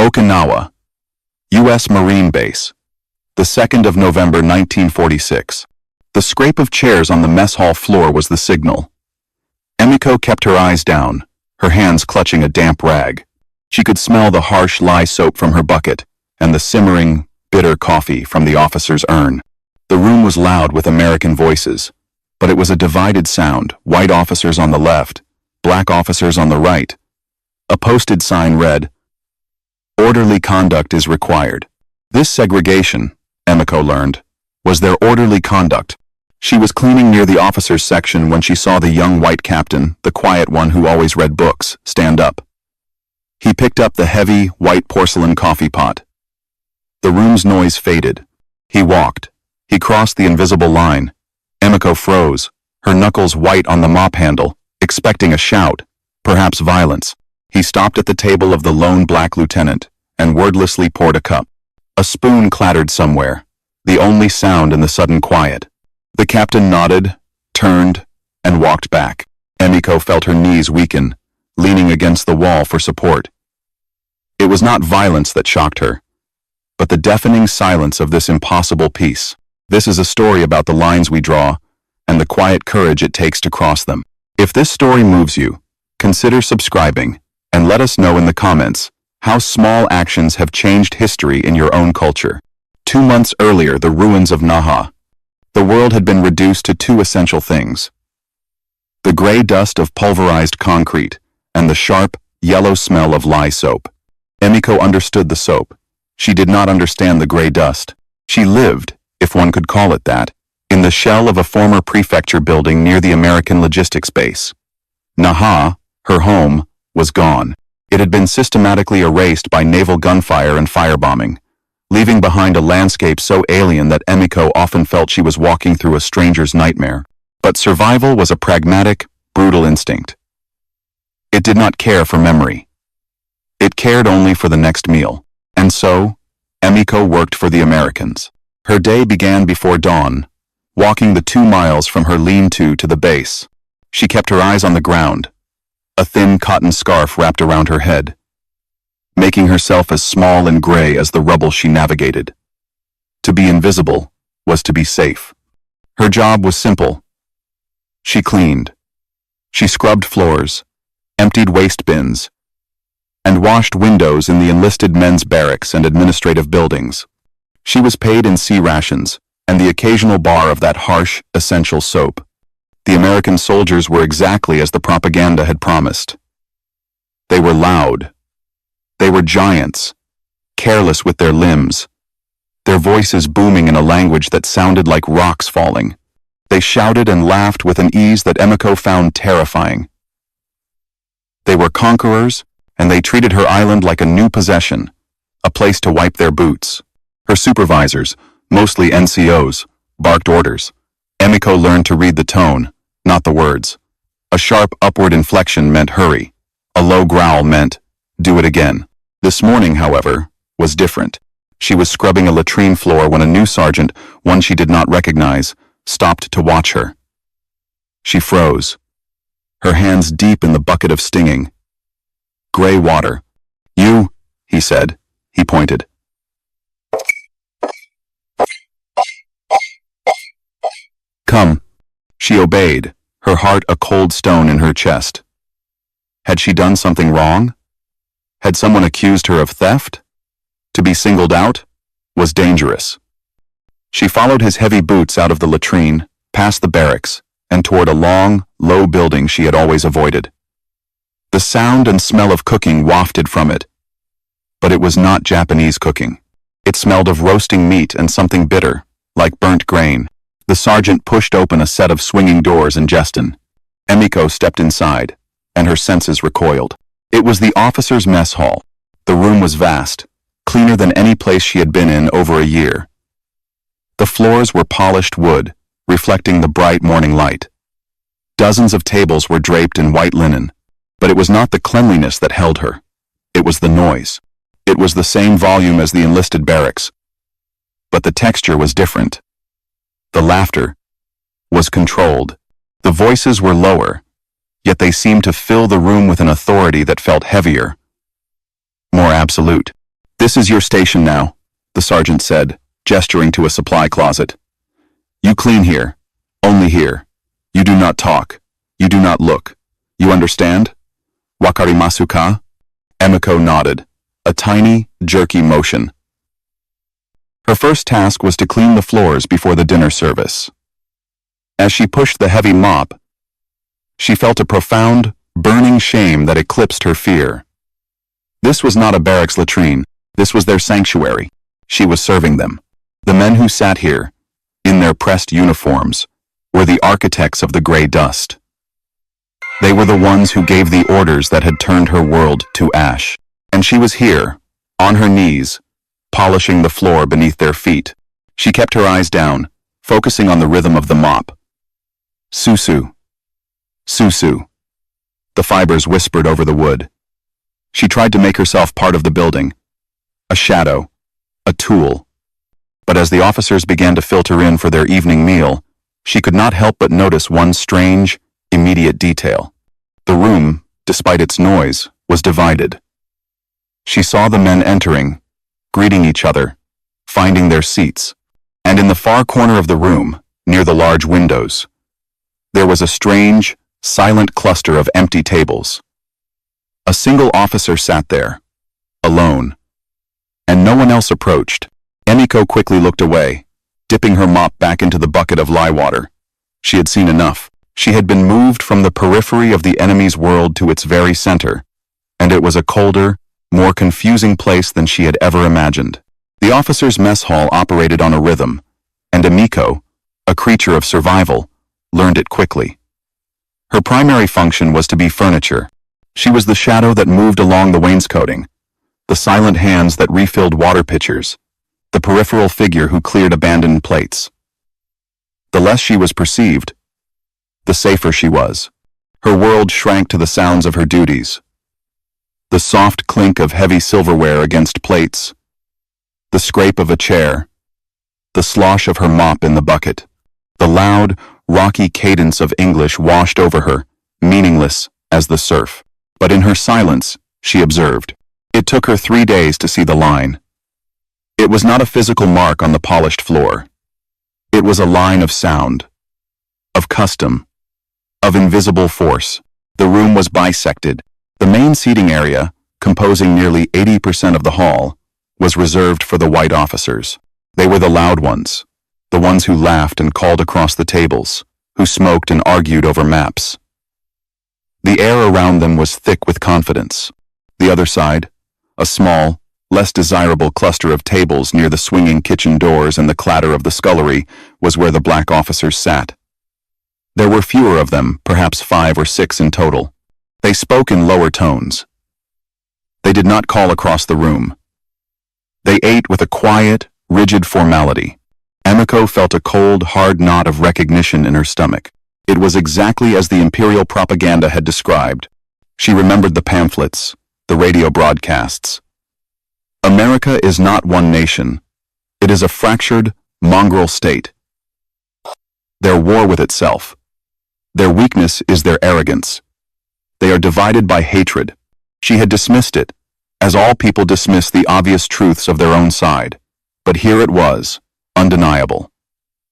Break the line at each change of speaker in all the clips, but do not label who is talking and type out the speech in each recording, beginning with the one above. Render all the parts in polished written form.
Okinawa, U.S. Marine Base, the 2nd of November 1946. The scrape of chairs on the mess hall floor was the signal. Emiko kept her eyes down, her hands clutching a damp rag. She could smell the harsh lye soap from her bucket and the simmering, bitter coffee from the officer's urn. The room was loud with American voices, but it was a divided sound, white officers on the left, black officers on the right. A posted sign read, "Orderly conduct is required." This segregation, Emiko learned, was their orderly conduct. She was cleaning near the officers' section when she saw the young white captain, the quiet one who always read books, stand up. He picked up the heavy, white porcelain coffee pot. The room's noise faded. He walked. He crossed the invisible line. Emiko froze, her knuckles white on the mop handle, expecting a shout, perhaps violence. He stopped at the table of the lone black lieutenant and wordlessly poured a cup. A spoon clattered somewhere, the only sound in the sudden quiet. The captain nodded, turned, and walked back. Emiko felt her knees weaken, leaning against the wall for support. It was not violence that shocked her, but the deafening silence of this impossible peace. This is a story about the lines we draw and the quiet courage it takes to cross them. If this story moves you, consider subscribing and let us know in the comments how small actions have changed history in your own culture. 2 months earlier, the ruins of Naha. The world had been reduced to 2 essential things: the gray dust of pulverized concrete and the sharp, yellow smell of lye soap. Emiko understood the soap. She did not understand the gray dust. She lived, if one could call it that, in the shell of a former prefecture building near the American logistics base. Naha, her home, was gone. It had been systematically erased by naval gunfire and firebombing, leaving behind a landscape so alien that Emiko often felt she was walking through a stranger's nightmare. But survival was a pragmatic, brutal instinct. It did not care for memory. It cared only for the next meal. And so, Emiko worked for the Americans. Her day began before dawn, walking the 2 miles from her lean-to to the base. She kept her eyes on the ground, a thin cotton scarf wrapped around her head, making herself as small and gray as the rubble she navigated. To be invisible was to be safe. Her job was simple. She cleaned. She scrubbed floors, emptied waste bins, and washed windows in the enlisted men's barracks and administrative buildings. She was paid in sea rations and the occasional bar of that harsh, essential soap. The American soldiers were exactly as the propaganda had promised. They were loud. They were giants, careless with their limbs, their voices booming in a language that sounded like rocks falling. They shouted and laughed with an ease that Emiko found terrifying. They were conquerors, and they treated her island like a new possession, a place to wipe their boots. Her supervisors, mostly NCOs, barked orders. Emiko learned to read the tone, not the words. A sharp upward inflection meant hurry. A low growl meant, do it again. This morning, however, was different. She was scrubbing a latrine floor when a new sergeant, one she did not recognize, stopped to watch her. She froze, her hands deep in the bucket of stinging, gray water. "You," he said. He pointed. "Come." She obeyed, her heart a cold stone in her chest. Had she done something wrong? Had someone accused her of theft? To be singled out was dangerous. She followed his heavy boots out of the latrine, past the barracks, and toward a long, low building she had always avoided. The sound and smell of cooking wafted from it. But it was not Japanese cooking. It smelled of roasting meat and something bitter, like burnt grain. The sergeant pushed open a set of swinging doors and jested. Emiko stepped inside, and her senses recoiled. It was the officers' mess hall. The room was vast, cleaner than any place she had been in over a year. The floors were polished wood, reflecting the bright morning light. Dozens of tables were draped in white linen, but it was not the cleanliness that held her. It was the noise. It was the same volume as the enlisted barracks, but the texture was different. The laughter was controlled. The voices were lower, yet they seemed to fill the room with an authority that felt heavier, more absolute. "This is your station now," the sergeant said, gesturing to a supply closet. "You clean here. Only here. You do not talk. You do not look. You understand? Wakarimasu ka?" Emiko nodded, a tiny, jerky motion. Her first task was to clean the floors before the dinner service. As she pushed the heavy mop, she felt a profound, burning shame that eclipsed her fear. This was not a barracks latrine. This was their sanctuary. She was serving them. The men who sat here, in their pressed uniforms, were the architects of the gray dust. They were the ones who gave the orders that had turned her world to ash. And she was here, on her knees, polishing the floor beneath their feet. She kept her eyes down, focusing on the rhythm of the mop. Susu. Susu. The fibers whispered over the wood. She tried to make herself part of the building, a shadow, a tool. But as the officers began to filter in for their evening meal, she could not help but notice one strange, immediate detail. The room, despite its noise, was divided. She saw the men entering, greeting each other, finding their seats, and in the far corner of the room, near the large windows, there was a strange, silent cluster of empty tables. A single officer sat there, alone, and no one else approached. Emiko quickly looked away, dipping her mop back into the bucket of lye water. She had seen enough. She had been moved from the periphery of the enemy's world to its very center, and it was a colder, more confusing place than she had ever imagined. The officers' mess hall operated on a rhythm, and Emiko, a creature of survival, learned it quickly. Her primary function was to be furniture. She was the shadow that moved along the wainscoting, the silent hands that refilled water pitchers, the peripheral figure who cleared abandoned plates. The less she was perceived, the safer she was. Her world shrank to the sounds of her duties. The soft clink of heavy silverware against plates, the scrape of a chair, the slosh of her mop in the bucket. The loud, rocky cadence of English washed over her, meaningless as the surf. But in her silence, she observed. It took her 3 days to see the line. It was not a physical mark on the polished floor. It was a line of sound, of custom, of invisible force. The room was bisected. The main seating area, composing nearly 80% of the hall, was reserved for the white officers. They were the loud ones, the ones who laughed and called across the tables, who smoked and argued over maps. The air around them was thick with confidence. The other side, a small, less desirable cluster of tables near the swinging kitchen doors and the clatter of the scullery, was where the black officers sat. There were fewer of them, perhaps 5 or 6 in total. They spoke in lower tones. They did not call across the room. They ate with a quiet, rigid formality. Emiko felt a cold, hard knot of recognition in her stomach. It was exactly as the imperial propaganda had described. She remembered the pamphlets, the radio broadcasts. America is not one nation. It is a fractured, mongrel state. Their war with itself. Their weakness is their arrogance. They are divided by hatred. She had dismissed it, as all people dismiss the obvious truths of their own side. But here it was, undeniable.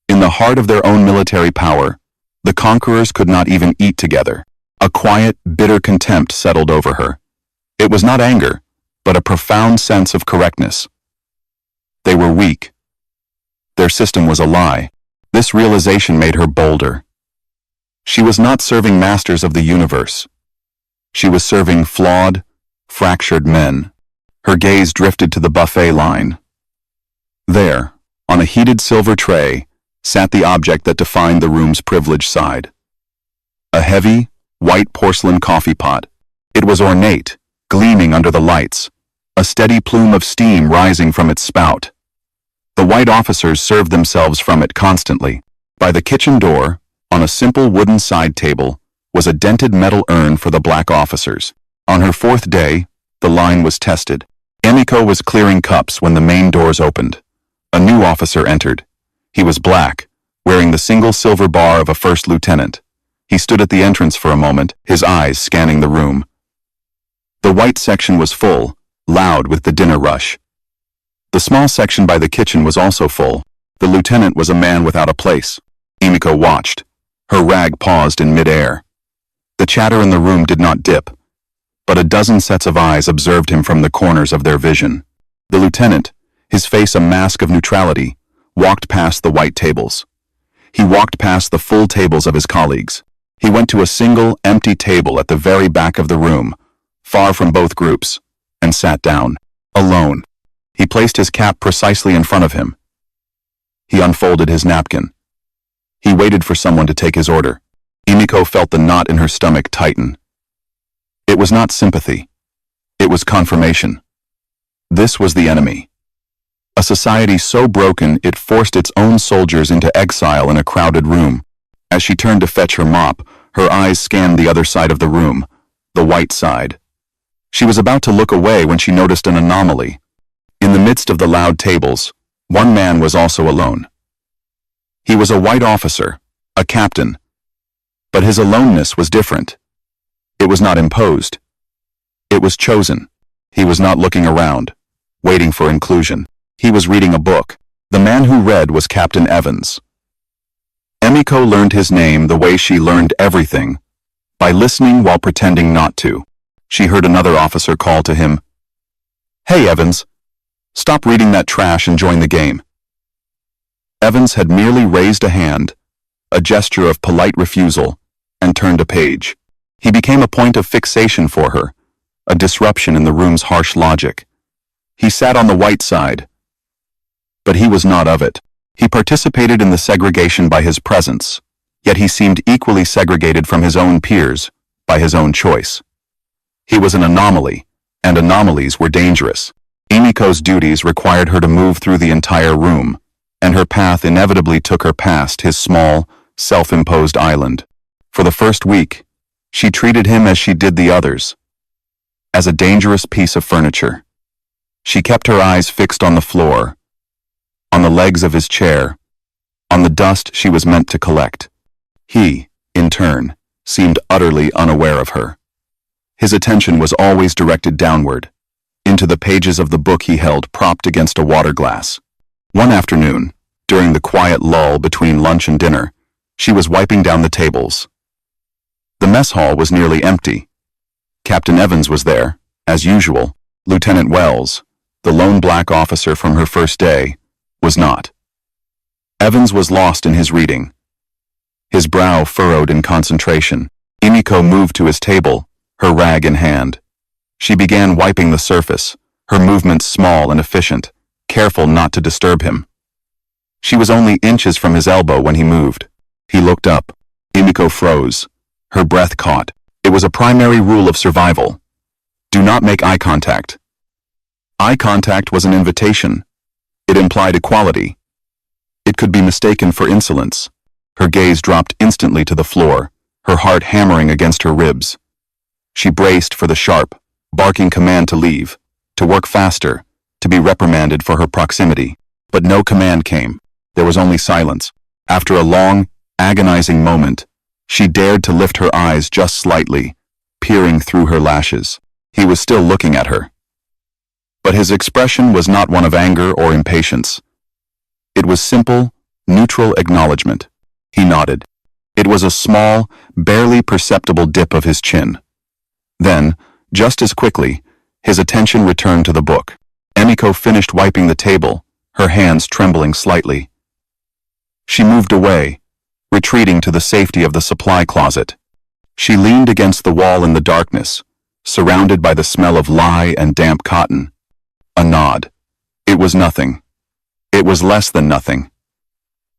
In the heart of their own military power, the conquerors could not even eat together. A quiet, bitter contempt settled over her. It was not anger, but a profound sense of correctness. They were weak. Their system was a lie. This realization made her bolder. She was not serving masters of the universe. She was serving flawed, fractured men. Her gaze drifted to the buffet line. There, on a heated silver tray, sat the object that defined the room's privileged side. A heavy, white porcelain coffee pot. It was ornate, gleaming under the lights, a steady plume of steam rising from its spout. The white officers served themselves from it constantly. By the kitchen door, on a simple wooden side table, was a dented metal urn for the black officers. On her 4th day, the line was tested. Emiko was clearing cups when the main doors opened. A new officer entered. He was black, wearing the single silver bar of a first lieutenant. He stood at the entrance for a moment, his eyes scanning the room. The white section was full, loud with the dinner rush. The small section by the kitchen was also full. The lieutenant was a man without a place. Emiko watched. Her rag paused in midair. The chatter in the room did not dip, but a dozen sets of eyes observed him from the corners of their vision. The lieutenant, his face a mask of neutrality, walked past the white tables. He walked past the full tables of his colleagues. He went to a single, empty table at the very back of the room, far from both groups, and sat down, alone. He placed his cap precisely in front of him. He unfolded his napkin. He waited for someone to take his order. Emiko felt the knot in her stomach tighten. It was not sympathy. It was confirmation. This was the enemy. A society so broken it forced its own soldiers into exile in a crowded room. As she turned to fetch her mop, her eyes scanned the other side of the room, the white side. She was about to look away when she noticed an anomaly. In the midst of the loud tables, one man was also alone. He was a white officer, a captain. But his aloneness was different. It was not imposed. It was chosen. He was not looking around, waiting for inclusion. He was reading a book. The man who read was Captain Evans. Emiko learned his name the way she learned everything, by listening while pretending not to. She heard another officer call to him, "Hey, Evans, stop reading that trash and join the game." Evans had merely raised a hand, a gesture of polite refusal, and turned a page. He became a point of fixation for her, a disruption in the room's harsh logic. He sat on the white side, but he was not of it. He participated in the segregation by his presence, yet he seemed equally segregated from his own peers by his own choice. He was an anomaly, and anomalies were dangerous. Emiko's duties required her to move through the entire room, and her path inevitably took her past his small, self-imposed island. For the first week, she treated him as she did the others, as a dangerous piece of furniture. She kept her eyes fixed on the floor, on the legs of his chair, on the dust she was meant to collect. He, in turn, seemed utterly unaware of her. His attention was always directed downward, into the pages of the book he held propped against a water glass. One afternoon, during the quiet lull between lunch and dinner, she was wiping down the tables. The mess hall was nearly empty. Captain Evans was there, as usual. Lieutenant Wells, the lone black officer from her first day, was not. Evans was lost in his reading, his brow furrowed in concentration. Emiko moved to his table, her rag in hand. She began wiping the surface, her movements small and efficient, careful not to disturb him. She was only inches from his elbow when he moved. He looked up. Emiko froze. Her breath caught. It was a primary rule of survival. Do not make eye contact. Eye contact was an invitation. It implied equality. It could be mistaken for insolence. Her gaze dropped instantly to the floor, her heart hammering against her ribs. She braced for the sharp, barking command to leave, to work faster, to be reprimanded for her proximity. But no command came. There was only silence. After a long, agonizing moment, she dared to lift her eyes just slightly, peering through her lashes. He was still looking at her. But his expression was not one of anger or impatience. It was simple, neutral acknowledgement. He nodded. It was a small, barely perceptible dip of his chin. Then, just as quickly, his attention returned to the book. Emiko finished wiping the table, her hands trembling slightly. She moved away, retreating to the safety of the supply closet. She leaned against the wall in the darkness, surrounded by the smell of lye and damp cotton. A nod. It was nothing. It was less than nothing.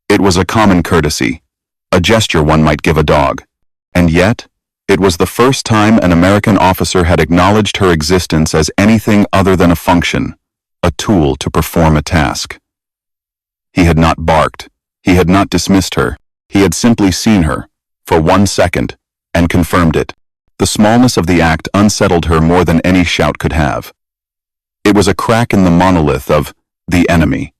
It was a common courtesy, a gesture one might give a dog. And yet, it was the first time an American officer had acknowledged her existence as anything other than a function, a tool to perform a task. He had not barked. He had not dismissed her. He had simply seen her, for 1 second, and confirmed it. The smallness of the act unsettled her more than any shout could have. It was a crack in the monolith of the enemy.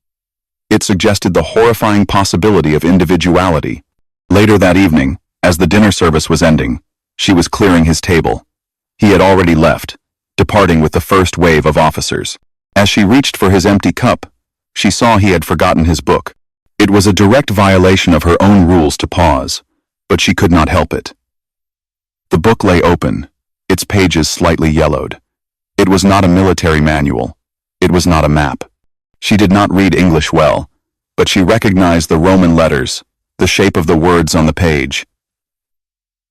It suggested the horrifying possibility of individuality. Later that evening, as the dinner service was ending, she was clearing his table. He had already left, departing with the first wave of officers. As she reached for his empty cup, she saw he had forgotten his book. It was a direct violation of her own rules to pause, but she could not help it. The book lay open, its pages slightly yellowed. It was not a military manual. It was not a map. She did not read English well, but she recognized the Roman letters, the shape of the words on the page.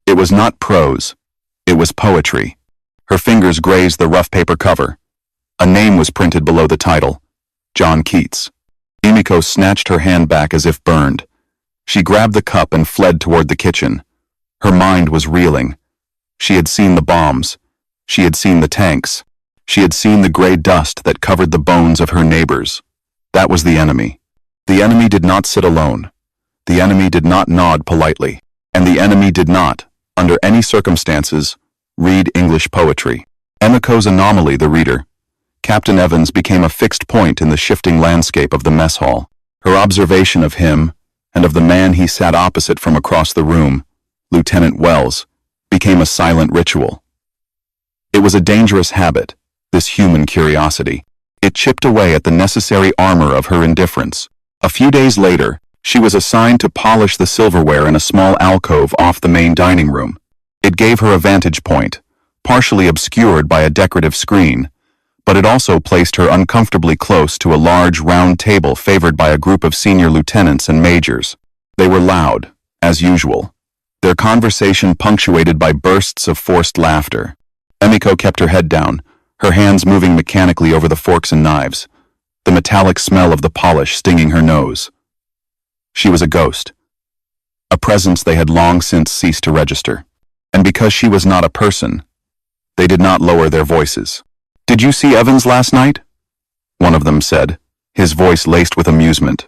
It was not prose. It was poetry. Her fingers grazed the rough paper cover. A name was printed below the title, John Keats. Emiko snatched her hand back as if burned. She grabbed the cup and fled toward the kitchen. Her mind was reeling. She had seen the bombs. She had seen the tanks. She had seen the gray dust that covered the bones of her neighbors. That was the enemy. The enemy did not sit alone. The enemy did not nod politely. And the enemy did not, under any circumstances, read English poetry. Emiko's anomaly, the reader. Captain Evans became a fixed point in the shifting landscape of the mess hall. Her observation of him, and of the man he sat opposite from across the room, Lieutenant Wells, became a silent ritual. It was a dangerous habit, this human curiosity. It chipped away at the necessary armor of her indifference. A few days later, she was assigned to polish the silverware in a small alcove off the main dining room. It gave her a vantage point, partially obscured by a decorative screen, but it also placed her uncomfortably close to a large round table favored by a group of senior lieutenants and majors. They were loud, as usual, their conversation punctuated by bursts of forced laughter. Emiko kept her head down, her hands moving mechanically over the forks and knives, the metallic smell of the polish stinging her nose. She was a ghost, a presence they had long since ceased to register. And because she was not a person, they did not lower their voices. "Did you see Evans last night?" one of them said, his voice laced with amusement.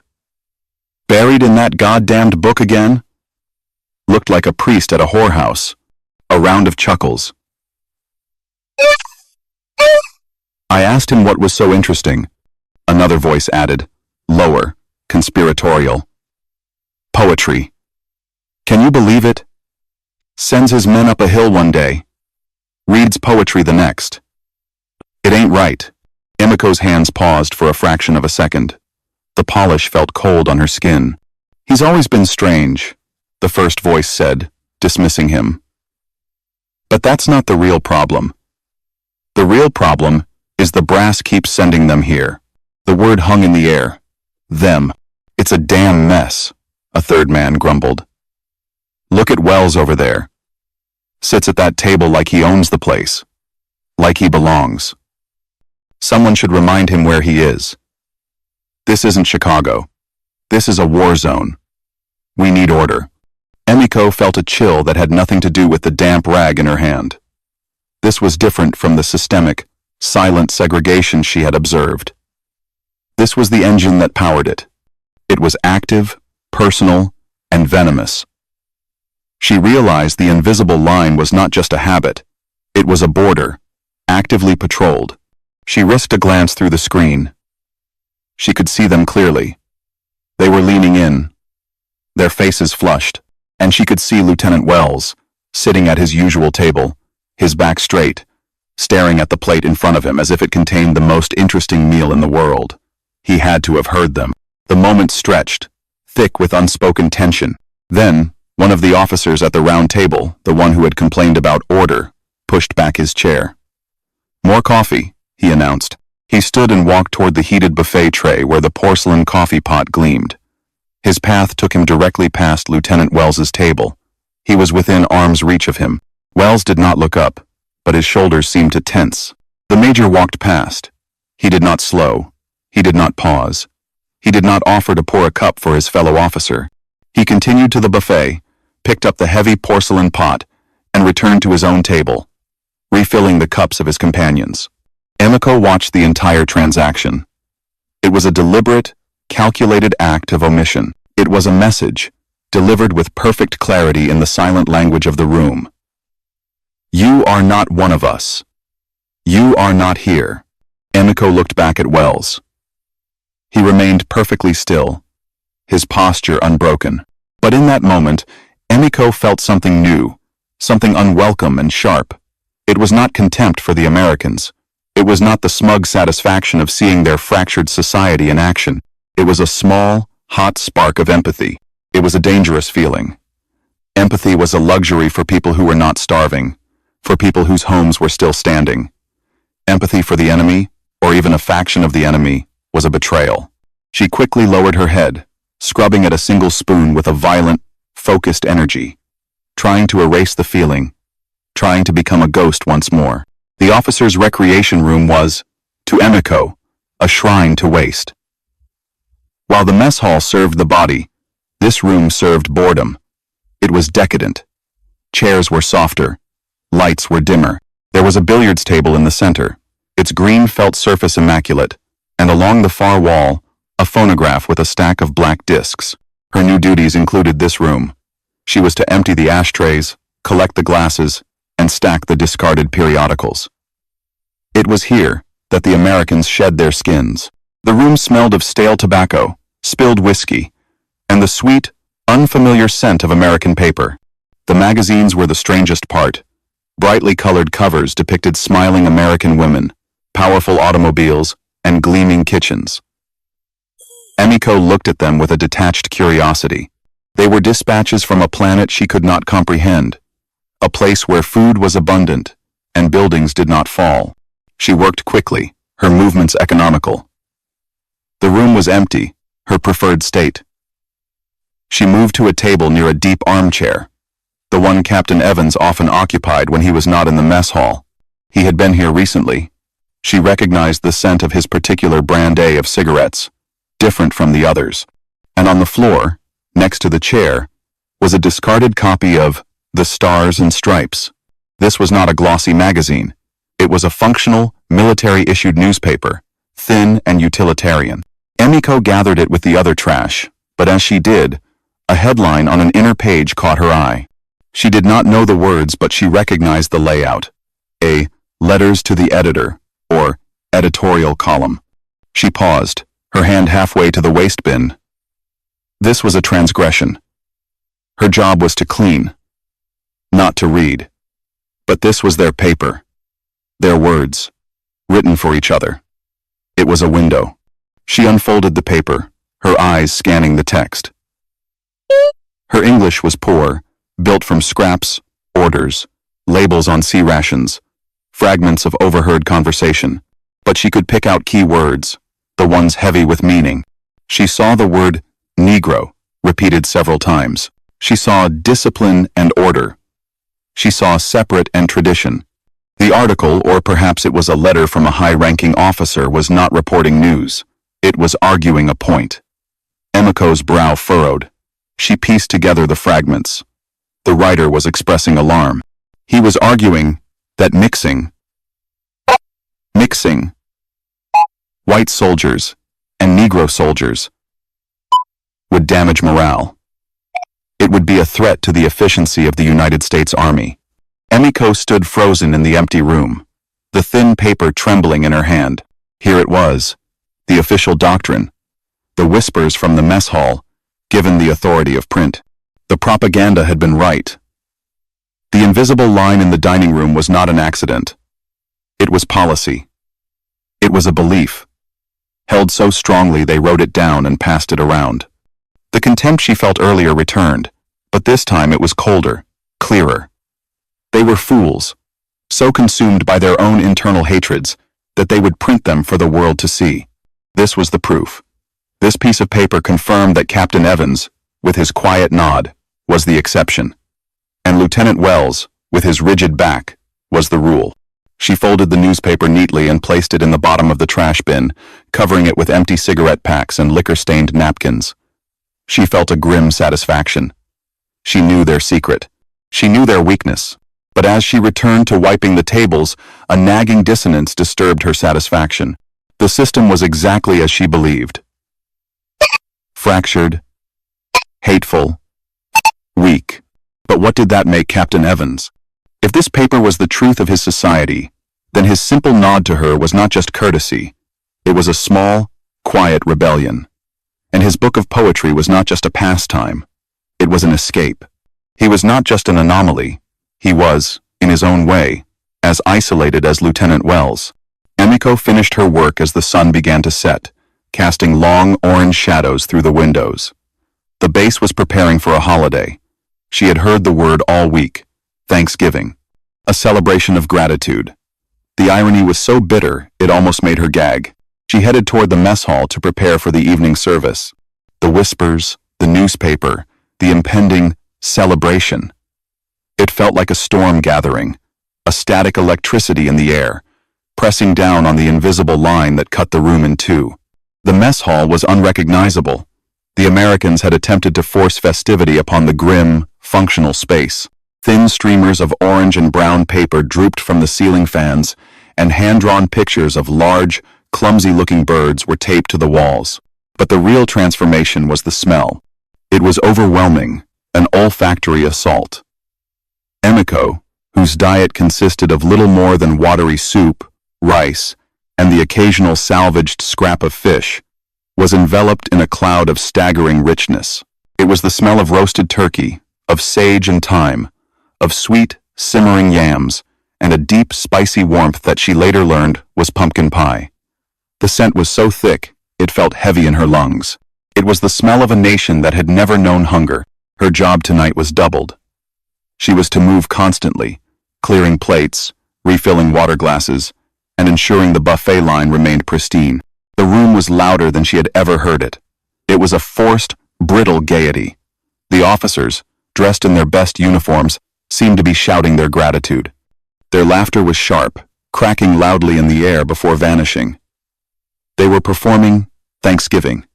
"Buried in that goddamned book again?" Looked like a priest at a whorehouse. A round of chuckles. I asked him what was so interesting. Another voice added, lower, conspiratorial. Poetry. Can you believe it? Sends his men up a hill one day. Reads poetry the next. It ain't right. Emiko's hands paused for a fraction of a second. The polish felt cold on her skin. He's always been strange, the first voice said, dismissing him. But that's not the real problem. The real problem is the brass keeps sending them here. The word hung in the air. Them. It's a damn mess, a third man grumbled. Look at Wells over there. Sits at that table like he owns the place. Like he belongs. Someone should remind him where he is. This isn't Chicago. This is a war zone. We need order. Emiko felt a chill that had nothing to do with the damp rag in her hand. This was different from the systemic, silent segregation she had observed. This was the engine that powered it. It was active, personal, and venomous. She realized the invisible line was not just a habit. It was a border, actively patrolled. She risked a glance through the screen. She could see them clearly. They were leaning in, their faces flushed, and she could see Lieutenant Wells, sitting at his usual table, his back straight, staring at the plate in front of him as if it contained the most interesting meal in the world. He had to have heard them. The moment stretched, thick with unspoken tension. Then, one of the officers at the round table, the one who had complained about order, pushed back his chair. More coffee, he announced. He stood and walked toward the heated buffet tray where the porcelain coffee pot gleamed. His path took him directly past Lieutenant Wells's table. He was within arm's reach of him. Wells did not look up, but his shoulders seemed to tense. The major walked past. He did not slow. He did not pause. He did not offer to pour a cup for his fellow officer. He continued to the buffet, picked up the heavy porcelain pot, and returned to his own table, refilling the cups of his companions. Emiko watched the entire transaction. It was a deliberate, calculated act of omission. It was a message, delivered with perfect clarity in the silent language of the room. You are not one of us. You are not here. Emiko looked back at Wells. He remained perfectly still, his posture unbroken. But in that moment, Emiko felt something new, something unwelcome and sharp. It was not contempt for the Americans. It was not the smug satisfaction of seeing their fractured society in action. It was a small, hot spark of empathy. It was a dangerous feeling. Empathy was a luxury for people who were not starving, for people whose homes were still standing. Empathy for the enemy, or even a faction of the enemy, was a betrayal. She quickly lowered her head, scrubbing at a single spoon with a violent, focused energy, trying to erase the feeling, trying to become a ghost once more. The officer's recreation room was, to Emiko, a shrine to waste. While the mess hall served the body, this room served boredom. It was decadent. Chairs were softer. Lights were dimmer. There was a billiards table in the center, its green felt surface immaculate, and along the far wall, a phonograph with a stack of black discs. Her new duties included this room. She was to empty the ashtrays, collect the glasses, and stack the discarded periodicals. It was here that the Americans shed their skins. The room smelled of stale tobacco, spilled whiskey, and the sweet, unfamiliar scent of American paper. The magazines were the strangest part. Brightly colored covers depicted smiling American women, powerful automobiles, and gleaming kitchens. Emiko looked at them with a detached curiosity. They were dispatches from a planet she could not comprehend, a place where food was abundant and buildings did not fall. She worked quickly, her movements economical. The room was empty, her preferred state. She moved to a table near a deep armchair, the one Captain Evans often occupied when he was not in the mess hall. He had been here recently. She recognized the scent of his particular brand A of cigarettes, different from the others. And on the floor, next to the chair, was a discarded copy of The Stars and Stripes. This was not a glossy magazine. It was a functional, military-issued newspaper, thin and utilitarian. Emiko gathered it with the other trash, but as she did, a headline on an inner page caught her eye. She did not know the words, but she recognized the layout. A Letters to the Editor, or editorial column. She paused, her hand halfway to the waste bin. This was a transgression. Her job was to clean, not to read. But this was their paper, their words, written for each other. It was a window. She unfolded the paper, her eyes scanning the text. Her English was poor, built from scraps, orders, labels on sea rations, fragments of overheard conversation. But she could pick out key words, the ones heavy with meaning. She saw the word Negro repeated several times. She saw discipline and order. She saw separate and tradition. The article, or perhaps it was a letter from a high-ranking officer, was not reporting news. It was arguing a point. Emiko's brow furrowed. She pieced together the fragments. The writer was expressing alarm. He was arguing that mixing white soldiers and Negro soldiers would damage morale. It would be a threat to the efficiency of the United States Army. Emiko stood frozen in the empty room, the thin paper trembling in her hand. Here it was, the official doctrine, the whispers from the mess hall, given the authority of print. The propaganda had been right. The invisible line in the dining room was not an accident. It was policy. It was a belief. Held so strongly they wrote it down and passed it around. The contempt she felt earlier returned, but this time it was colder, clearer. They were fools, so consumed by their own internal hatreds that they would print them for the world to see. This was the proof. This piece of paper confirmed that Captain Evans, with his quiet nod, was the exception, and Lieutenant Wells, with his rigid back, was the rule. She folded the newspaper neatly and placed it in the bottom of the trash bin, covering it with empty cigarette packs and liquor-stained napkins. She felt a grim satisfaction. She knew their secret. She knew their weakness. But as she returned to wiping the tables, a nagging dissonance disturbed her satisfaction. The system was exactly as she believed. Fractured, hateful, weak. But what did that make Captain Evans? If this paper was the truth of his society, then his simple nod to her was not just courtesy. It was a small, quiet rebellion. And his book of poetry was not just a pastime. It was an escape. He was not just an anomaly. He was, in his own way, as isolated as Lieutenant Wells. Emiko finished her work as the sun began to set, casting long orange shadows through the windows. The base was preparing for a holiday. She had heard the word all week: Thanksgiving. A celebration of gratitude. The irony was so bitter, it almost made her gag. She headed toward the mess hall to prepare for the evening service. The whispers, the newspaper, the impending celebration. It felt like a storm gathering, a static electricity in the air, pressing down on the invisible line that cut the room in two. The mess hall was unrecognizable. The Americans had attempted to force festivity upon the grim, functional space. Thin streamers of orange and brown paper drooped from the ceiling fans, and hand-drawn pictures of large, clumsy-looking birds were taped to the walls. But the real transformation was the smell. It was overwhelming, an olfactory assault. Emiko, whose diet consisted of little more than watery soup, rice, and the occasional salvaged scrap of fish, was enveloped in a cloud of staggering richness. It was the smell of roasted turkey, of sage and thyme, of sweet, simmering yams, and a deep, spicy warmth that she later learned was pumpkin pie. The scent was so thick, it felt heavy in her lungs. It was the smell of a nation that had never known hunger. Her job tonight was doubled. She was to move constantly, clearing plates, refilling water glasses, and ensuring the buffet line remained pristine. The room was louder than she had ever heard it. It was a forced, brittle gaiety. The officers, dressed in their best uniforms, seemed to be shouting their gratitude. Their laughter was sharp, cracking loudly in the air before vanishing. They were performing Thanksgiving.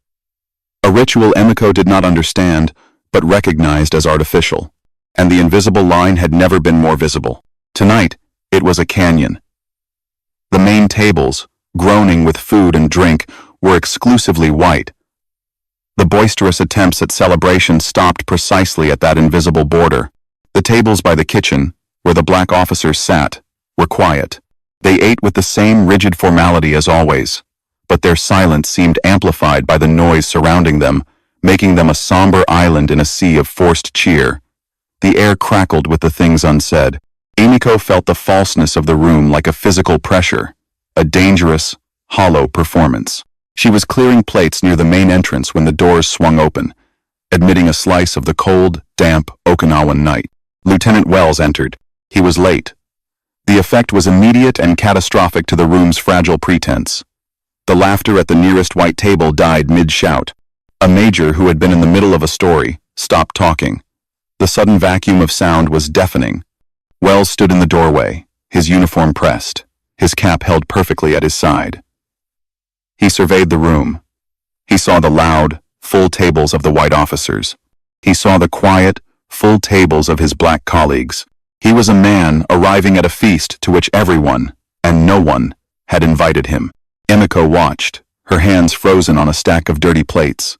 A ritual Emiko did not understand, but recognized as artificial. And the invisible line had never been more visible. Tonight, it was a canyon. The main tables, groaning with food and drink, were exclusively white. The boisterous attempts at celebration stopped precisely at that invisible border. The tables by the kitchen, where the black officers sat, were quiet. They ate with the same rigid formality as always, but their silence seemed amplified by the noise surrounding them, making them a somber island in a sea of forced cheer. The air crackled with the things unsaid. Emiko felt the falseness of the room like a physical pressure, a dangerous, hollow performance. She was clearing plates near the main entrance when the doors swung open, admitting a slice of the cold, damp Okinawan night. Lieutenant Wells entered. He was late. The effect was immediate and catastrophic to the room's fragile pretense. The laughter at the nearest white table died mid-shout. A major who had been in the middle of a story stopped talking. The sudden vacuum of sound was deafening. Wells stood in the doorway, his uniform pressed, his cap held perfectly at his side. He surveyed the room. He saw the loud, full tables of the white officers. He saw the quiet, full tables of his black colleagues. He was a man arriving at a feast to which everyone, and no one, had invited him. Emiko watched, her hands frozen on a stack of dirty plates.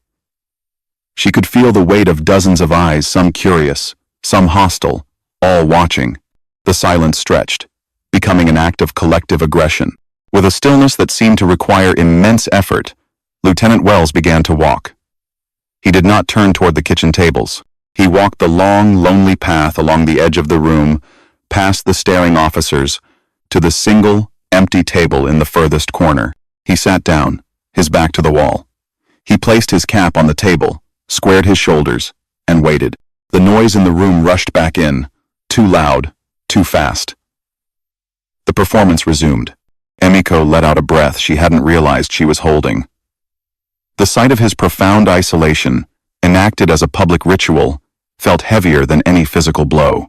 She could feel the weight of dozens of eyes, some curious, some hostile, all watching. The silence stretched, becoming an act of collective aggression. With a stillness that seemed to require immense effort, Lieutenant Wells began to walk. He did not turn toward the kitchen tables. He walked the long, lonely path along the edge of the room, past the staring officers, to the single, empty table in the furthest corner. He sat down, his back to the wall. He placed his cap on the table, squared his shoulders, and waited. The noise in the room rushed back in, too loud, too fast. The performance resumed. Emiko let out a breath she hadn't realized she was holding. The sight of his profound isolation, enacted as a public ritual, felt heavier than any physical blow.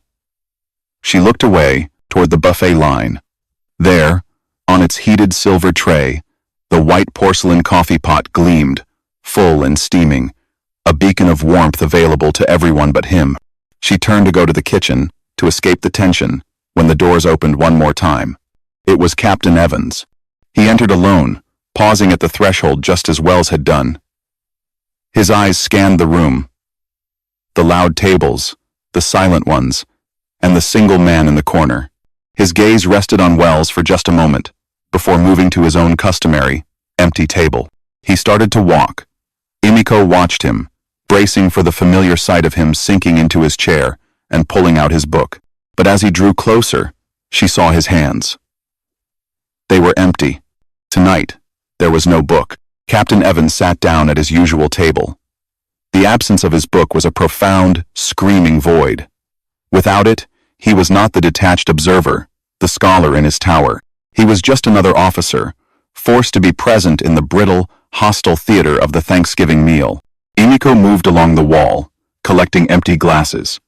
She looked away toward the buffet line. There, on its heated silver tray, the white porcelain coffee pot gleamed, full and steaming, a beacon of warmth available to everyone but him. She turned to go to the kitchen, to escape the tension, when the doors opened one more time. It was Captain Evans. He entered alone, pausing at the threshold just as Wells had done. His eyes scanned the room. The loud tables, the silent ones, and the single man in the corner. His gaze rested on Wells for just a moment, before moving to his own customary, empty table. He started to walk. Emiko watched him, bracing for the familiar sight of him sinking into his chair and pulling out his book. But as he drew closer, she saw his hands. They were empty. Tonight, there was no book. Captain Evans sat down at his usual table. The absence of his book was a profound, screaming void. Without it, he was not the detached observer, the scholar in his tower. He was just another officer, forced to be present in the brittle, hostile theater of the Thanksgiving meal. Emiko moved along the wall, collecting empty glasses.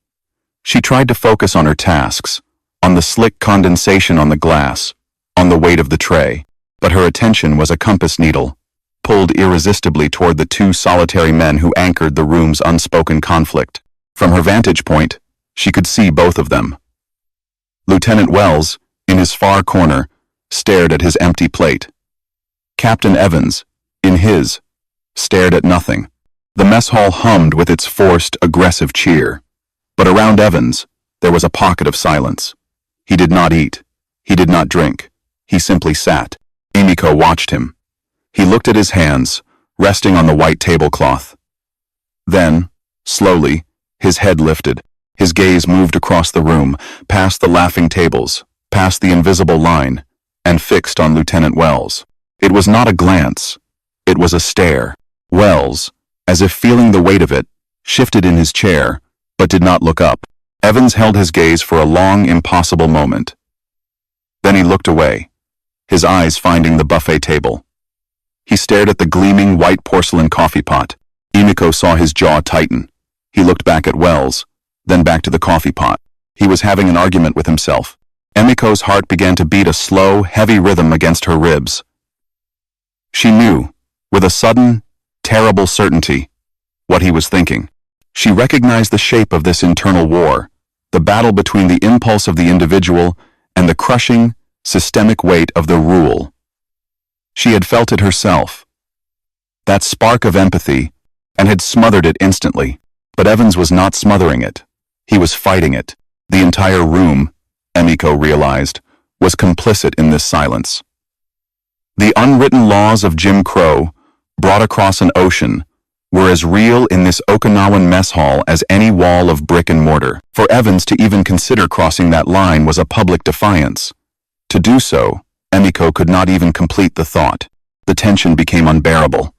She tried to focus on her tasks, on the slick condensation on the glass, on the weight of the tray, but her attention was a compass needle, pulled irresistibly toward the two solitary men who anchored the room's unspoken conflict. From her vantage point, she could see both of them. Lieutenant Wells, in his far corner, stared at his empty plate. Captain Evans, in his, stared at nothing. The mess hall hummed with its forced, aggressive cheer. But around Evans, there was a pocket of silence. He did not eat. He did not drink. He simply sat. Emiko watched him. He looked at his hands, resting on the white tablecloth. Then, slowly, his head lifted. His gaze moved across the room, past the laughing tables, past the invisible line, and fixed on Lieutenant Wells. It was not a glance. It was a stare. Wells, as if feeling the weight of it, shifted in his chair, but did not look up. Evans held his gaze for a long, impossible moment. Then he looked away, his eyes finding the buffet table. He stared at the gleaming white porcelain coffee pot. Emiko saw his jaw tighten. He looked back at Wells, then back to the coffee pot. He was having an argument with himself. Emiko's heart began to beat a slow, heavy rhythm against her ribs. She knew, with a sudden, terrible certainty, what he was thinking. She recognized the shape of this internal war, the battle between the impulse of the individual and the crushing, systemic weight of the rule. She had felt it herself, that spark of empathy, and had smothered it instantly. But Evans was not smothering it. He was fighting it. The entire room, Emiko realized, was complicit in this silence. The unwritten laws of Jim Crow, brought across an ocean, were as real in this Okinawan mess hall as any wall of brick and mortar. For Evans to even consider crossing that line was a public defiance. To do so, Emiko could not even complete the thought. The tension became unbearable.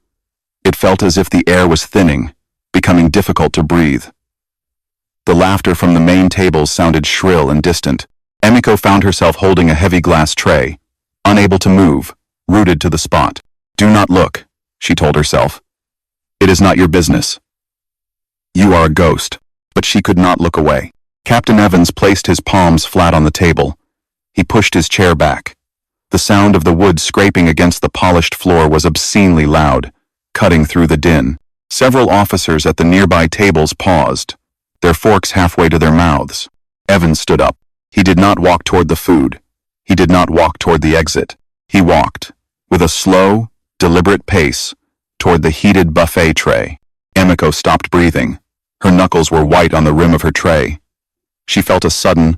It felt as if the air was thinning, becoming difficult to breathe. The laughter from the main tables sounded shrill and distant. Emiko found herself holding a heavy glass tray, unable to move, rooted to the spot. "Do not look," she told herself. "It is not your business. You are a ghost." But she could not look away. Captain Evans placed his palms flat on the table. He pushed his chair back. The sound of the wood scraping against the polished floor was obscenely loud, cutting through the din. Several officers at the nearby tables paused, their forks halfway to their mouths. Evans stood up. He did not walk toward the food. He did not walk toward the exit. He walked, with a slow, deliberate pace, toward the heated buffet tray. Emiko stopped breathing. Her knuckles were white on the rim of her tray. She felt a sudden,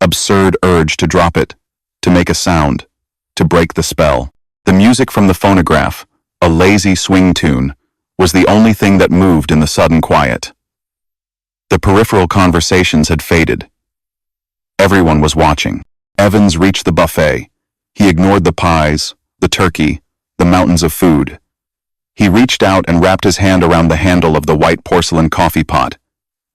absurd urge to drop it, to make a sound, to break the spell. The music from the phonograph, a lazy swing tune, was the only thing that moved in the sudden quiet. The peripheral conversations had faded. Everyone was watching. Evans reached the buffet. He ignored the pies, the turkey, the mountains of food. He reached out and wrapped his hand around the handle of the white porcelain coffee pot.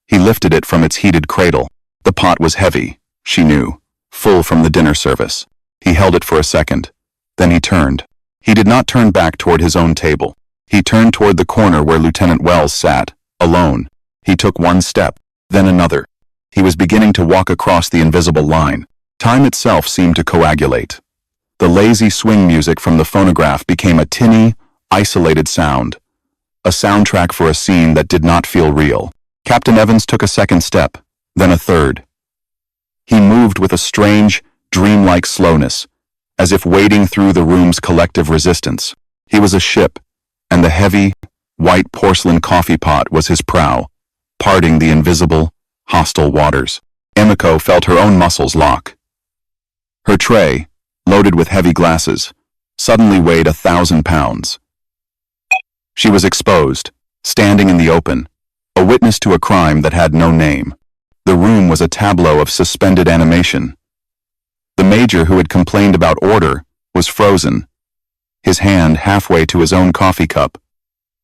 He lifted it from its heated cradle. The pot was heavy, she knew, full from the dinner service. He held it for a second. Then he turned. He did not turn back toward his own table. He turned toward the corner where Lieutenant Wells sat, alone. He took one step, then another. He was beginning to walk across the invisible line. Time itself seemed to coagulate. The lazy swing music from the phonograph became a tinny, isolated sound, a soundtrack for a scene that did not feel real. Captain Evans took a second step, then a third. He moved with a strange, dreamlike slowness, as if wading through the room's collective resistance. He was a ship, and the heavy, white porcelain coffee pot was his prow, parting the invisible, hostile waters. Emiko felt her own muscles lock. Her tray, loaded with heavy glasses, suddenly weighed 1,000 pounds. She was exposed, standing in the open, a witness to a crime that had no name. The room was a tableau of suspended animation. The major who had complained about order was frozen, his hand halfway to his own coffee cup,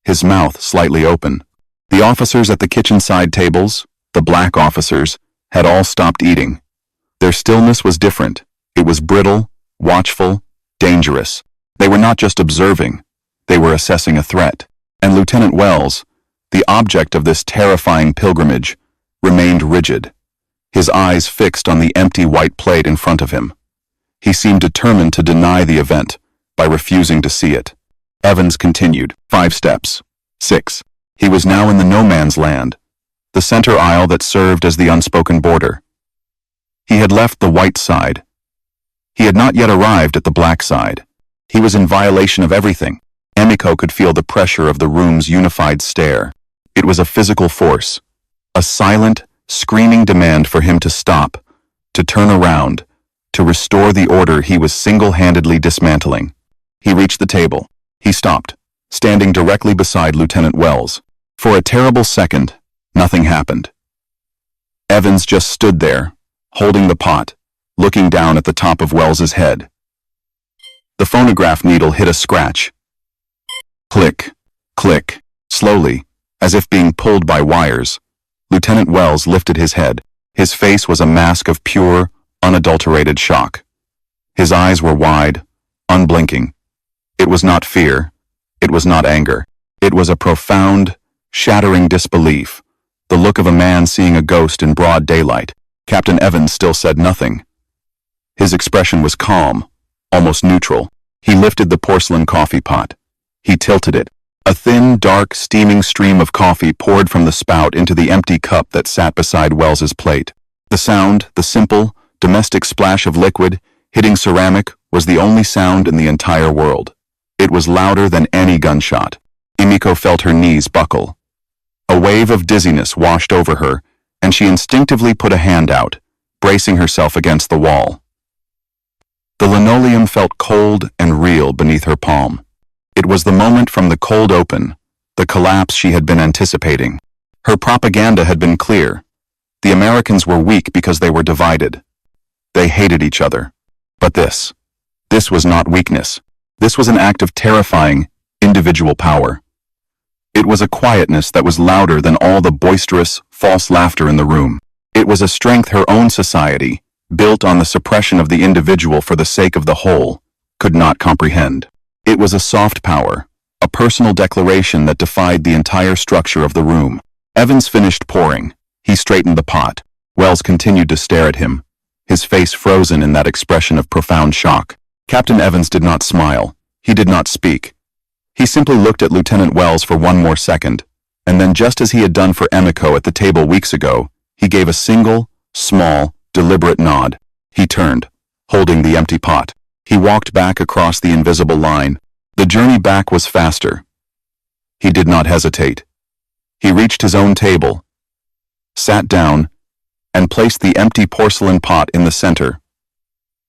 his mouth slightly open. The officers at the kitchen side tables, the black officers, had all stopped eating. Their stillness was different. It was brittle, watchful, dangerous. They were not just observing, they were assessing a threat. And Lieutenant Wells, the object of this terrifying pilgrimage, remained rigid, his eyes fixed on the empty white plate in front of him. He seemed determined to deny the event by refusing to see it. Evans continued. 5 steps. 6. He was now in the no man's land, the center aisle that served as the unspoken border. He had left the white side. He had not yet arrived at the black side. He was in violation of everything. Emiko could feel the pressure of the room's unified stare. It was a physical force, a silent, screaming demand for him to stop, to turn around, to restore the order he was single-handedly dismantling. He reached the table. He stopped, standing directly beside Lieutenant Wells. For a terrible second, nothing happened. Evans just stood there, holding the pot, looking down at the top of Wells's head. The phonograph needle hit a scratch. Click, click, slowly, as if being pulled by wires. Lieutenant Wells lifted his head. His face was a mask of pure, unadulterated shock. His eyes were wide, unblinking. It was not fear. It was not anger. It was a profound, shattering disbelief, the look of a man seeing a ghost in broad daylight. Captain Evans still said nothing. His expression was calm, almost neutral. He lifted the porcelain coffee pot. He tilted it. A thin, dark, steaming stream of coffee poured from the spout into the empty cup that sat beside Wells's plate. The sound, the simple, domestic splash of liquid hitting ceramic, was the only sound in the entire world. It was louder than any gunshot. Emiko felt her knees buckle. A wave of dizziness washed over her, and she instinctively put a hand out, bracing herself against the wall. The linoleum felt cold and real beneath her palm. It was the moment from the cold open, the collapse she had been anticipating. Her propaganda had been clear. The Americans were weak because they were divided. They hated each other. But this was not weakness. This was an act of terrifying, individual power. It was a quietness that was louder than all the boisterous, false laughter in the room. It was a strength her own society, built on the suppression of the individual for the sake of the whole, could not comprehend. It was a soft power, a personal declaration that defied the entire structure of the room. Evans finished pouring. He straightened the pot. Wells continued to stare at him, his face frozen in that expression of profound shock. Captain Evans did not smile. He did not speak. He simply looked at Lieutenant Wells for one more second, and then, just as he had done for Emiko at the table weeks ago, he gave a single, small, deliberate nod. He turned, holding the empty pot. He walked back across the invisible line. The journey back was faster. He did not hesitate. He reached his own table, sat down, and placed the empty porcelain pot in the center,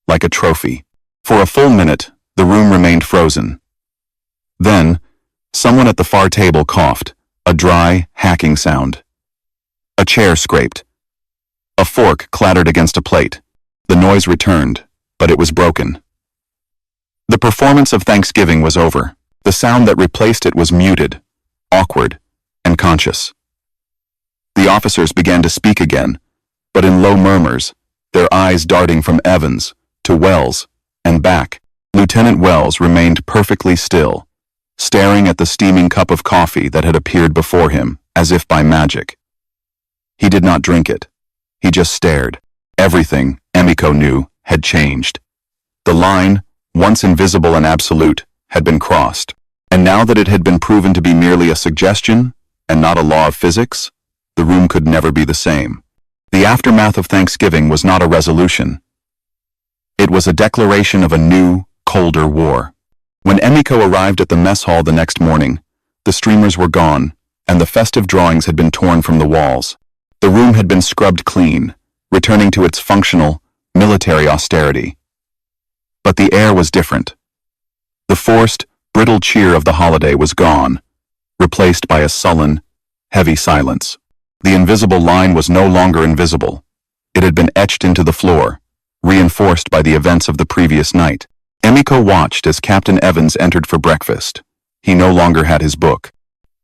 like a trophy. For a full minute, the room remained frozen. Then, someone at the far table coughed, a dry, hacking sound. A chair scraped. A fork clattered against a plate. The noise returned, but it was broken. The performance of Thanksgiving was over. The sound that replaced it was muted, awkward, and conscious. The officers began to speak again, but in low murmurs, their eyes darting from Evans to Wells and back. Lieutenant Wells remained perfectly still, staring at the steaming cup of coffee that had appeared before him, as if by magic. He did not drink it. He just stared. Everything, Emiko knew, had changed. The line, once invisible and absolute, had been crossed. And now that it had been proven to be merely a suggestion, and not a law of physics, the room could never be the same. The aftermath of Thanksgiving was not a resolution. It was a declaration of a new, colder war. When Emiko arrived at the mess hall the next morning, the streamers were gone, and the festive drawings had been torn from the walls. The room had been scrubbed clean, returning to its functional, military austerity. But the air was different. The forced, brittle cheer of the holiday was gone, replaced by a sullen, heavy silence. The invisible line was no longer invisible. It had been etched into the floor, reinforced by the events of the previous night. Emiko watched as Captain Evans entered for breakfast. He no longer had his book.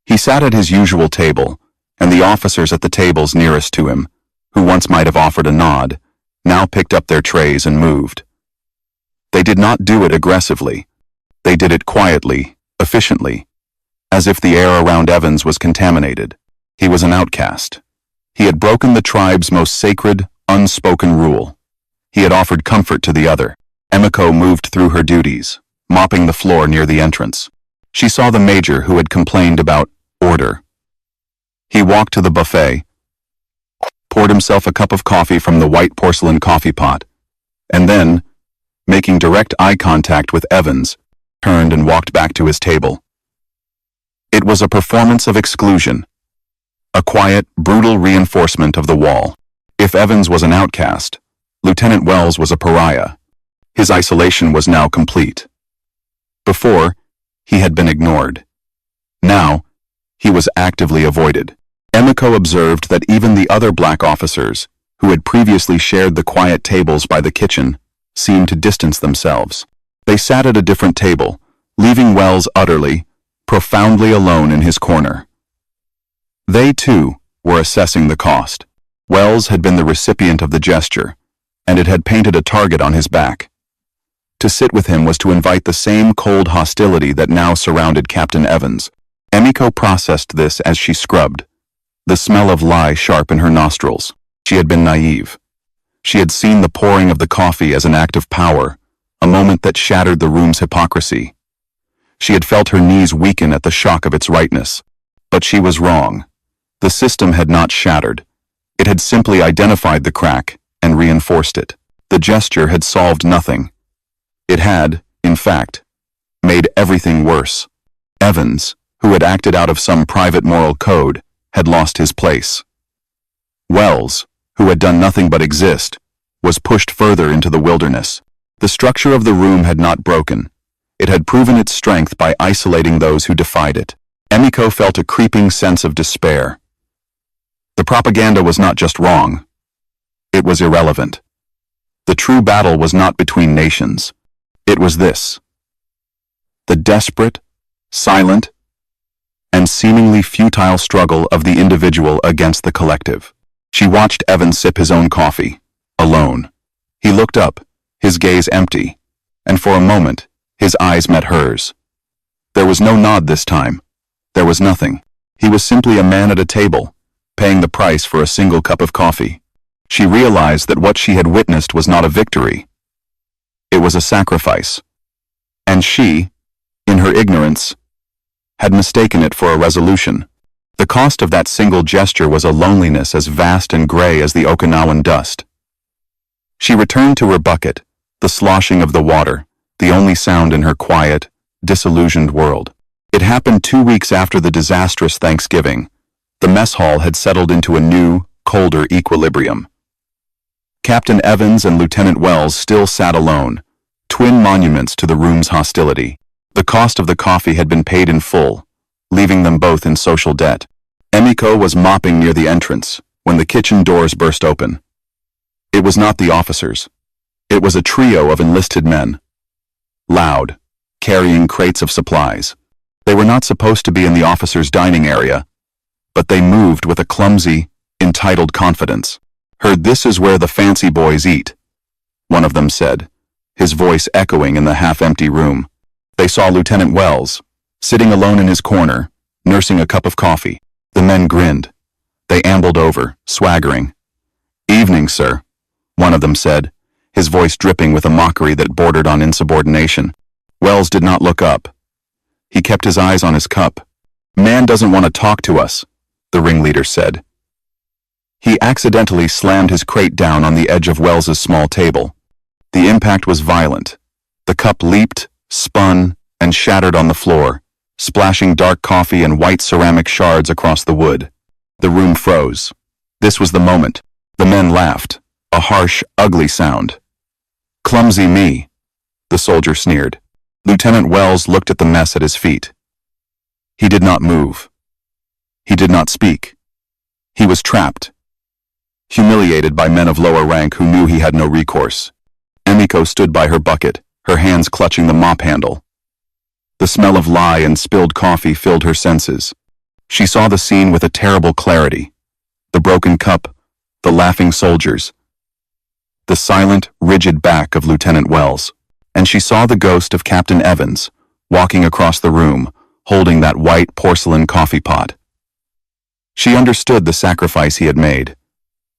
He sat at his usual table, and the officers at the tables nearest to him, who once might have offered a nod, now picked up their trays and moved. They did not do it aggressively. They did it quietly, efficiently, as if the air around Evans was contaminated. He was an outcast. He had broken the tribe's most sacred, unspoken rule. He had offered comfort to the other. Emiko moved through her duties, mopping the floor near the entrance. She saw the major who had complained about order. He walked to the buffet, poured himself a cup of coffee from the white porcelain coffee pot, and then, making direct eye contact with Evans, turned and walked back to his table. It was a performance of exclusion, a quiet, brutal reinforcement of the wall. If Evans was an outcast, Lieutenant Wells was a pariah. His isolation was now complete. Before, he had been ignored. Now, he was actively avoided. Emiko observed that even the other black officers, who had previously shared the quiet tables by the kitchen, seemed to distance themselves. They sat at a different table, leaving Wells utterly, profoundly alone in his corner. They, too, were assessing the cost. Wells had been the recipient of the gesture, and it had painted a target on his back. To sit with him was to invite the same cold hostility that now surrounded Captain Evans. Emiko processed this as she scrubbed, the smell of lye sharp in her nostrils. She had been naive. She had seen the pouring of the coffee as an act of power, a moment that shattered the room's hypocrisy. She had felt her knees weaken at the shock of its rightness. But she was wrong. The system had not shattered. It had simply identified the crack and reinforced it. The gesture had solved nothing. It had, in fact, made everything worse. Evans, who had acted out of some private moral code, had lost his place. Wells, who had done nothing but exist, was pushed further into the wilderness. The structure of the room had not broken. It had proven its strength by isolating those who defied it. Emiko felt a creeping sense of despair. The propaganda was not just wrong. It was irrelevant. The true battle was not between nations. It was this: the desperate, silent, and seemingly futile struggle of the individual against the collective. She watched Evans sip his own coffee, alone. He looked up, his gaze empty, and for a moment, his eyes met hers. There was no nod this time. There was nothing. He was simply a man at a table, paying the price for a single cup of coffee. She realized that what she had witnessed was not a victory. It was a sacrifice. And she, in her ignorance, had mistaken it for a resolution. The cost of that single gesture was a loneliness as vast and gray as the Okinawan dust. She returned to her bucket, the sloshing of the water, the only sound in her quiet, disillusioned world. It happened 2 weeks after the disastrous Thanksgiving. The mess hall had settled into a new, colder equilibrium. Captain Evans and Lieutenant Wells still sat alone, twin monuments to the room's hostility. The cost of the coffee had been paid in full, leaving them both in social debt. Emiko was mopping near the entrance when the kitchen doors burst open. It was not the officers. It was a trio of enlisted men. Loud, carrying crates of supplies. They were not supposed to be in the officers' dining area, but they moved with a clumsy, entitled confidence. "Heard this is where the fancy boys eat," one of them said, his voice echoing in the half-empty room. They saw Lieutenant Wells, sitting alone in his corner, nursing a cup of coffee. The men grinned. They ambled over, swaggering. "Evening, sir," one of them said, his voice dripping with a mockery that bordered on insubordination. Wells did not look up. He kept his eyes on his cup. "Man doesn't want to talk to us," the ringleader said. He accidentally slammed his crate down on the edge of Wells's small table. The impact was violent. The cup leaped, spun, and shattered on the floor, splashing dark coffee and white ceramic shards across the wood. The room froze. This was the moment. The men laughed, a harsh, ugly sound. "Clumsy me," the soldier sneered. Lieutenant Wells looked at the mess at his feet. He did not move. He did not speak. He was trapped, humiliated by men of lower rank who knew he had no recourse. Emiko stood by her bucket, her hands clutching the mop handle. The smell of lye and spilled coffee filled her senses. She saw the scene with a terrible clarity. The broken cup, the laughing soldiers, the silent, rigid back of Lieutenant Wells. And she saw the ghost of Captain Evans, walking across the room, holding that white porcelain coffee pot. She understood the sacrifice he had made.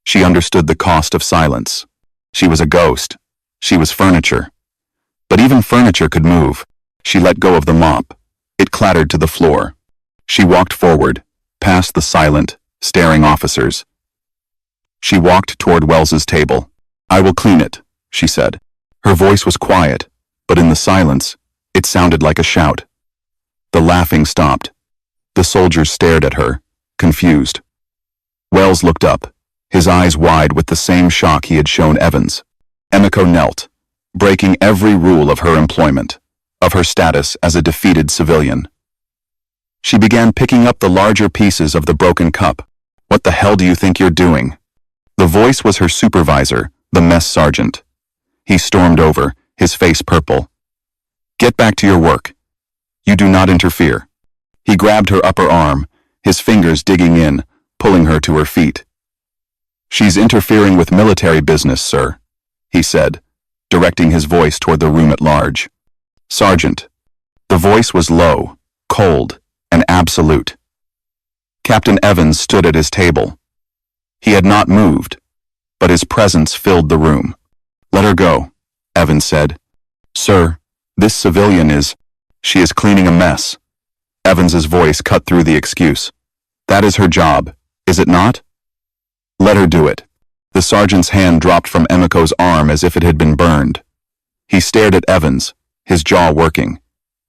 She understood the cost of silence. She was a ghost. She was furniture. But even furniture could move. She let go of the mop. It clattered to the floor. She walked forward, past the silent, staring officers. She walked toward Wells's table. "I will clean it," she said. Her voice was quiet, but in the silence, it sounded like a shout. The laughing stopped. The soldiers stared at her, confused. Wells looked up, his eyes wide with the same shock he had shown Evans. Emiko knelt, breaking every rule of her employment, of her status as a defeated civilian. She began picking up the larger pieces of the broken cup. "What the hell do you think you're doing?" The voice was her supervisor, the mess sergeant. He stormed over, his face purple. "Get back to your work. You do not interfere." He grabbed her upper arm, his fingers digging in, pulling her to her feet. "She's interfering with military business, sir," he said, directing his voice toward the room at large. "Sergeant." The voice was low, cold, and absolute. Captain Evans stood at his table. He had not moved, but his presence filled the room. "Let her go," Evans said. "Sir, this civilian she is cleaning a mess." Evans's voice cut through the excuse. "That is her job, is it not? Let her do it." The sergeant's hand dropped from Emiko's arm as if it had been burned. He stared at Evans, his jaw working.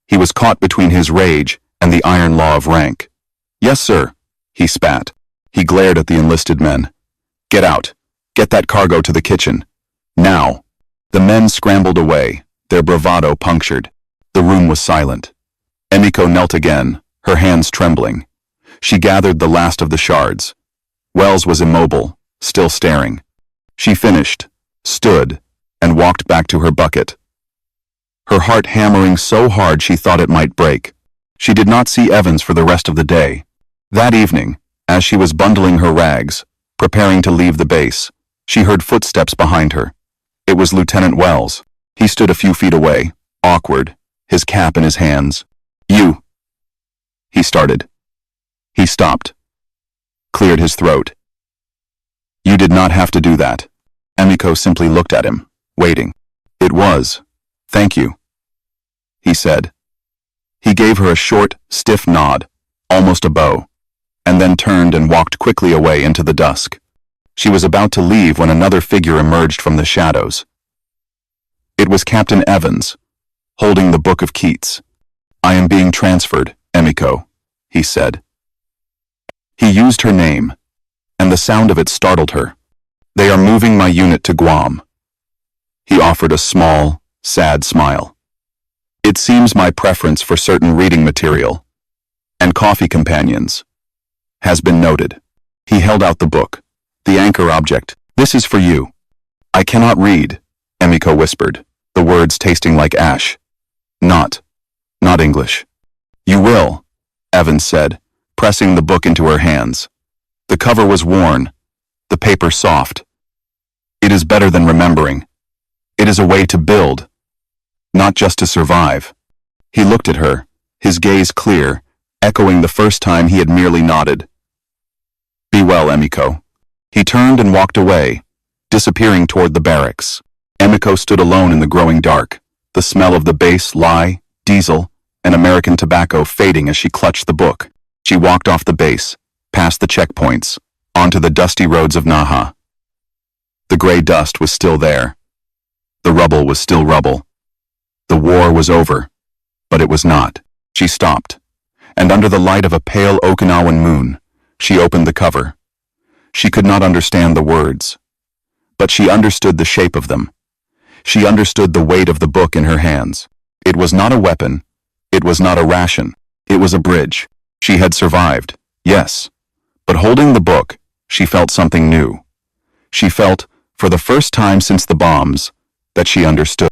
He was caught between his rage and the iron law of rank. "Yes, sir," he spat. He glared at the enlisted men. "Get out. Get that cargo to the kitchen. Now." The men scrambled away, their bravado punctured. The room was silent. Emiko knelt again, her hands trembling. She gathered the last of the shards. Wells was immobile, still staring. She finished, stood, and walked back to her bucket. Her heart hammering so hard she thought it might break. She did not see Evans for the rest of the day. That evening, as she was bundling her rags, preparing to leave the base, she heard footsteps behind her. It was Lieutenant Wells. He stood a few feet away, awkward, his cap in his hands. "You," he started. He stopped, cleared his throat. "You did not have to do that." Emiko simply looked at him, waiting. "It was. Thank you," he said. He gave her a short, stiff nod, almost a bow, and then turned and walked quickly away into the dusk. She was about to leave when another figure emerged from the shadows. It was Captain Evans, holding the Book of Keats. "I am being transferred, Emiko," he said. He used her name, and the sound of it startled her. "They are moving my unit to Guam." He offered a small, sad smile. "It seems my preference for certain reading material and coffee companions has been noted." He held out the book, the anchor object. "This is for you." "I cannot read," Emiko whispered, the words tasting like ash. Not English." "You will," Evans said, pressing the book into her hands. The cover was worn, the paper soft. "It is better than remembering. It is a way to build, not just to survive." He looked at her, his gaze clear, echoing the first time he had merely nodded. "Be well, Emiko." He turned and walked away, disappearing toward the barracks. Emiko stood alone in the growing dark, the smell of the base, lye, diesel, and American tobacco fading as she clutched the book. She walked off the base, past the checkpoints, onto the dusty roads of Naha. The gray dust was still there. The rubble was still rubble. The war was over, but it was not. She stopped, and under the light of a pale Okinawan moon, she opened the cover. She could not understand the words, but she understood the shape of them. She understood the weight of the book in her hands. It was not a weapon. It was not a ration. It was a bridge. She had survived, yes, but holding the book, she felt something new. She felt, for the first time since the bombs, that she understood.